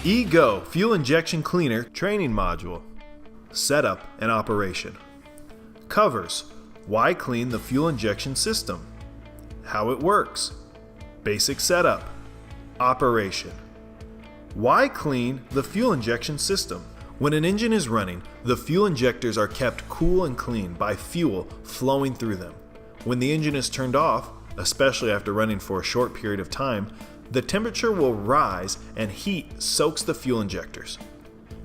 E-Go Fuel Injection Cleaner Training Module. Setup and operation. Covers why clean the fuel injection system, how it works, basic setup, operation. Why clean the fuel injection system? When an engine is running, the fuel injectors are kept cool and clean by fuel flowing through them. When the engine is turned off, especially after running for a short period of time, the temperature will rise and heat soaks the fuel injectors.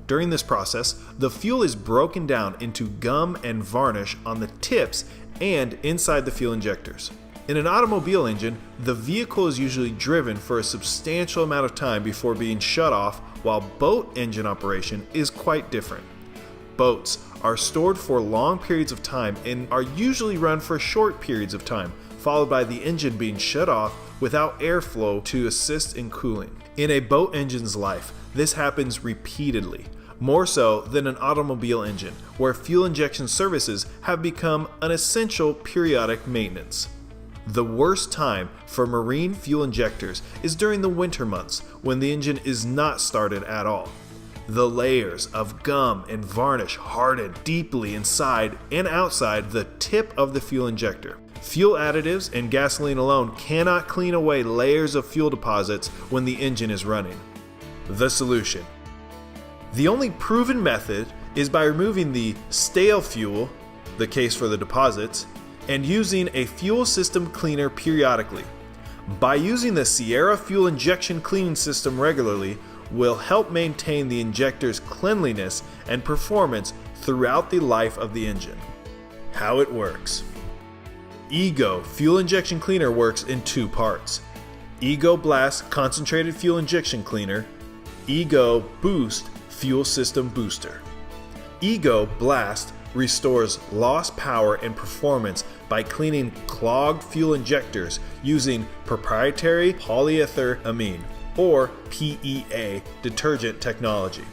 During this process, the fuel is broken down into gum and varnish on the tips and inside the fuel injectors. In an automobile engine, the vehicle is usually driven for a substantial amount of time before being shut off, while boat engine operation is quite different. Boats are stored for long periods of time and are usually run for short periods of time, followed by the engine being shut off without airflow to assist in cooling. In a boat engine's life, this happens repeatedly, more so than an automobile engine, where fuel injection services have become an essential periodic maintenance. The worst time for marine fuel injectors is during the winter months when the engine is not started at all. The layers of gum and varnish harden deeply inside and outside the tip of the fuel injector. Fuel additives and gasoline alone cannot clean away layers of fuel deposits when the engine is running. The solution. The only proven method is by removing the stale fuel, the case for the deposits, and using a fuel system cleaner periodically. By using the Sierra fuel injection cleaning system regularly will help maintain the injector's cleanliness and performance throughout the life of the engine. How it works. E-Go Fuel Injection Cleaner works in two parts. E-Go Blast Concentrated Fuel Injection Cleaner, E-Go Boost Fuel System Booster. E-Go Blast restores lost power and performance by cleaning clogged fuel injectors using proprietary polyethylamine, or PEA, detergent technology.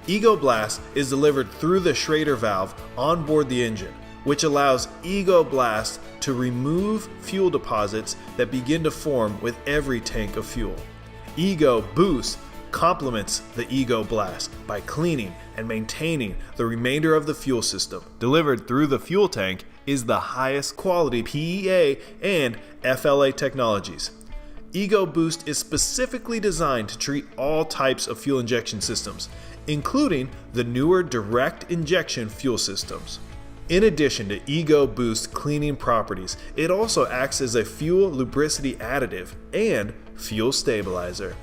E-Go Blast is delivered through the Schrader valve on board the engine, which allows E-Go Blast to remove fuel deposits that begin to form with every tank of fuel. E-Go Boost complements the E-Go Blast by cleaning and maintaining the remainder of the fuel system. Delivered through the fuel tank is the highest quality PEA and FLA technologies. E-Go Boost is specifically designed to treat all types of fuel injection systems, including the newer direct injection fuel systems. In addition to E-Go Boost cleaning properties, it also acts as a fuel lubricity additive and fuel stabilizer.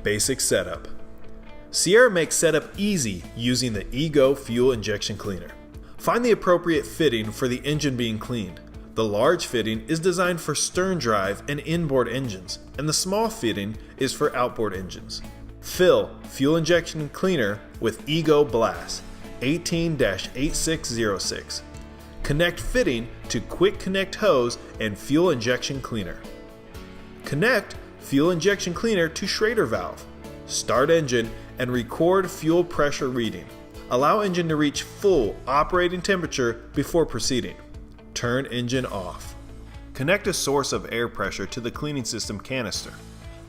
Basic setup. Sierra makes setup easy using the E-Go Fuel Injection Cleaner. Find the appropriate fitting for the engine being cleaned. The large fitting is designed for stern drive and inboard engines, and the small fitting is for outboard engines. Fill fuel injection cleaner with E-Go Blast 18-8606. Connect fitting to quick connect hose and fuel injection cleaner. Connect fuel injection cleaner to Schrader valve. Start engine and record fuel pressure reading. Allow engine to reach full operating temperature before proceeding. Turn engine off. Connect a source of air pressure to the cleaning system canister.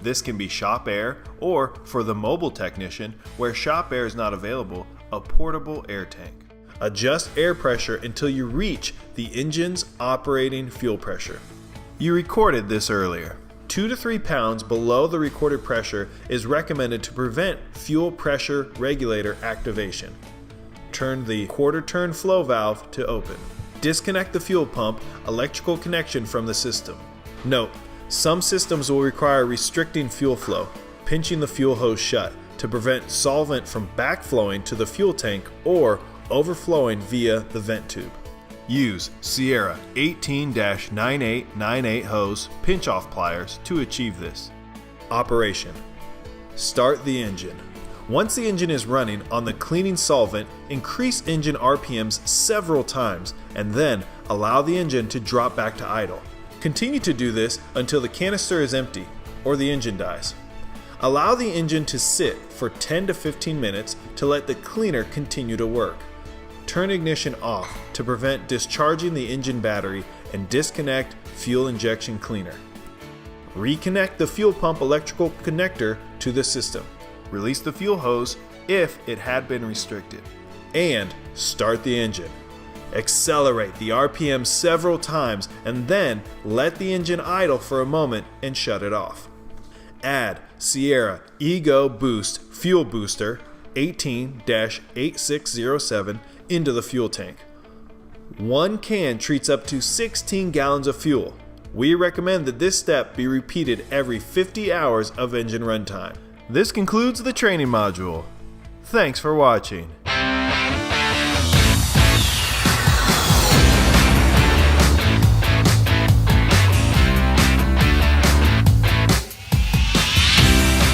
This can be shop air, or for the mobile technician where shop air is not available, a portable air tank. Adjust air pressure until you reach the engine's operating fuel pressure. You recorded this earlier. 2 to 3 pounds below the recorded pressure is recommended to prevent fuel pressure regulator activation. Turn the quarter turn flow valve to open. Disconnect the fuel pump electrical connection from the system. Note, some systems will require restricting fuel flow, pinching the fuel hose shut to prevent solvent from backflowing to the fuel tank or overflowing via the vent tube. Use Sierra 18-9898 hose pinch-off pliers to achieve this. Operation. Start the engine. Once the engine is running on the cleaning solvent, increase engine RPMs several times and then allow the engine to drop back to idle. Continue to do this until the canister is empty or the engine dies. Allow the engine to sit for 10 to 15 minutes to let the cleaner continue to work. Turn ignition off to prevent discharging the engine battery and disconnect fuel injection cleaner. Reconnect the fuel pump electrical connector to the system. release the fuel hose if it had been restricted, and start the engine. Accelerate the RPM several times and then let the engine idle for a moment and shut it off. Add Sierra Ego Boost Fuel Booster 18-8607 into the fuel tank. One can treats up to 16 gallons of fuel. We recommend that this step be repeated every 50 hours of engine runtime. This concludes the training module. Thanks for watching.